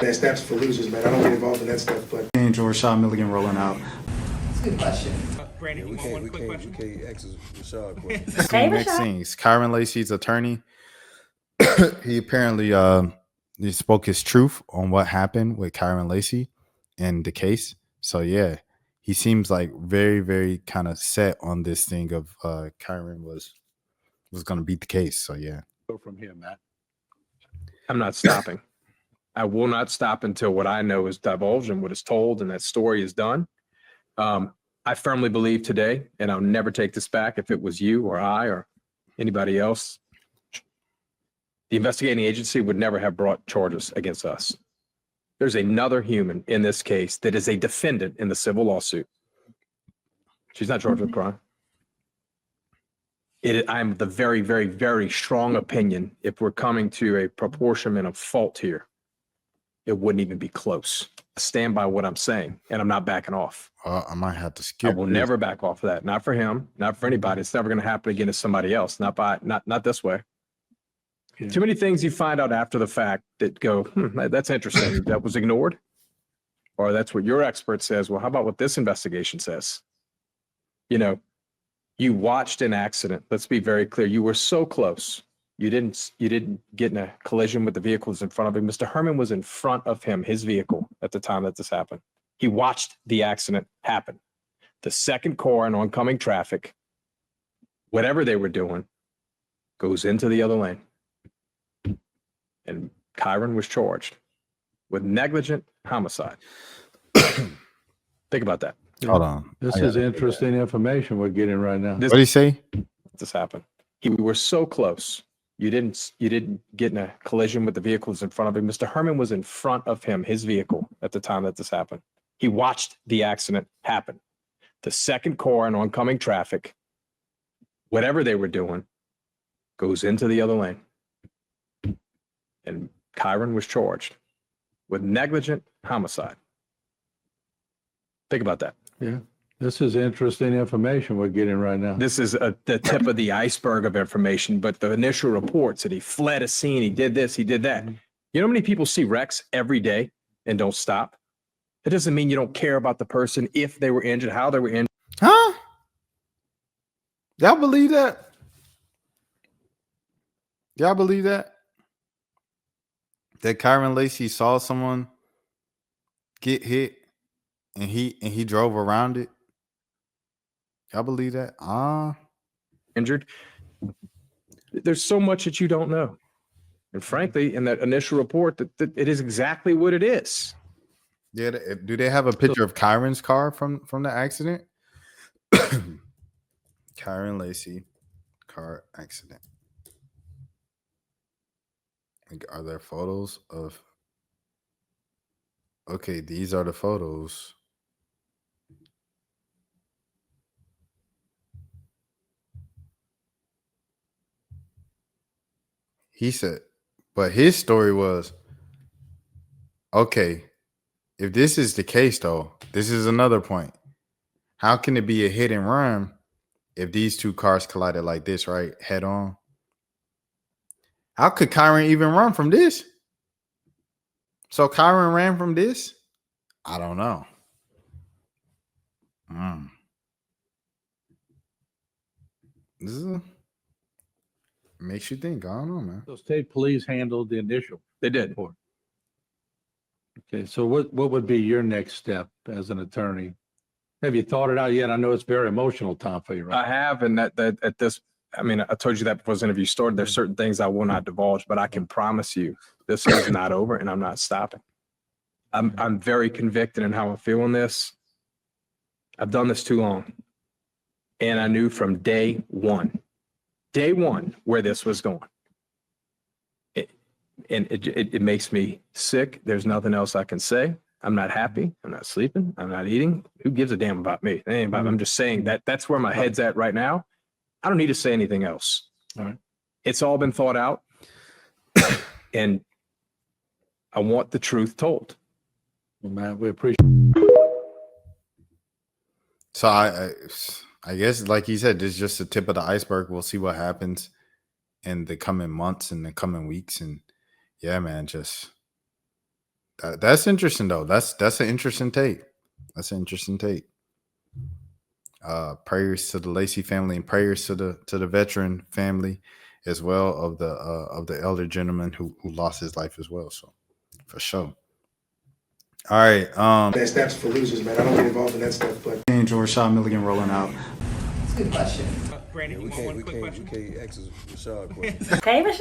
That steps for losers, man. I don't get involved in that stuff, but Angel Rashad Milligan rolling out. That's a good question. Brandon, We can't ask Rashad questions. Next scenes. Kyren Lacy's attorney. He apparently he spoke his truth on what happened with Kyren Lacy and the case. So yeah, he seems like very, very kind of set on this thing of Kyren was going to beat the case. So yeah. Go from here, Matt. I'm not stopping. I will not stop until what I know is divulged and what is told and that story is done. I firmly believe today, and I'll never take this back, if it was you or I or anybody else, the investigating agency would never have brought charges against us. There's another human in this case that is a defendant in the civil lawsuit. She's not charged with crime. I'm the very, very, very strong opinion, if we're coming to a proportionment of fault here, it wouldn't even be close. I stand by what I'm saying, and I'm not backing off. I might have to skip. I will never back off of that. Not for him, not for anybody. It's never going to happen again to somebody else. Not this way. Yeah. Too many things you find out after the fact that go, that's interesting. That was ignored. Or that's what your expert says. Well, how about what this investigation says? You know, you watched an accident. Let's be very clear. You were so close. You didn't get in a collision with the vehicles in front of him. Mr. Herman was in front of him, his vehicle, at the time that this happened. He watched the accident happen. The second car in oncoming traffic, whatever they were doing, goes into the other lane. And Kyren was charged with negligent homicide. Think about that. Hold on. This is interesting information we're getting right now. What did he say? This happened. We were so close. You didn't get in a collision with the vehicles in front of him. Mr. Herman was in front of him, his vehicle, at the time that this happened. He watched the accident happen. The second car in oncoming traffic, whatever they were doing, goes into the other lane. And Kyren was charged with negligent homicide. Think about that. Yeah. This is interesting information we're getting right now. This is the tip of the iceberg of information, but the initial reports that he fled a scene, he did this, he did that. You know how many people see wrecks every day and don't stop? It doesn't mean you don't care about the person, if they were injured, how they were injured. Huh? Y'all believe that? Y'all believe that? That Kyren Lacy saw someone get hit and he drove around it? Y'all believe that? Injured. There's so much that you don't know. And frankly, in that initial report, that it is exactly what it is. Yeah. Do they have a picture of Kyren's car from the accident? Kyren Lacy car accident. Are there photos of? Okay, these are the photos. He said, but his story was, okay, if this is the case, though, this is another point. How can it be a hit and run if these two cars collided like this, right? Head on. How could Kyren even run from this? So Kyren ran from this? I don't know. This is makes you think. I don't know, man. So state police handled the initial. They did. Report. Okay, so what would be your next step as an attorney? Have you thought it out yet? I know it's very emotional time for you, right? I have, and that at this, I mean, I told you that before this interview started. There's certain things I will not divulge, but I can promise you this is not over, and I'm not stopping. I'm very convicted in how I feel in this. I've done this too long, and I knew from day one, where this was going. It makes me sick. There's nothing else I can say. I'm not happy. I'm not sleeping. I'm not eating. Who gives a damn about me? I'm just saying that's where my head's at right now. I don't need to say anything else. All right. It's all been thought out. And I want the truth told. Well, Matt, we appreciate. So I guess, like he said, this is just the tip of the iceberg. We'll see what happens in the coming months and the coming weeks. And yeah, man, just That's interesting though. That's an interesting take. That's an interesting take. Prayers to the Lacy family and prayers to the veteran family as well of the elder gentleman who lost his life as well. So for sure. All right. Next steps for losers, man. I don't get involved in that stuff, but Angel Rashad Milligan rolling out. That's a good question. Brandon, you want one quick question? We can't ask Rashad a question. Hey, Rashad.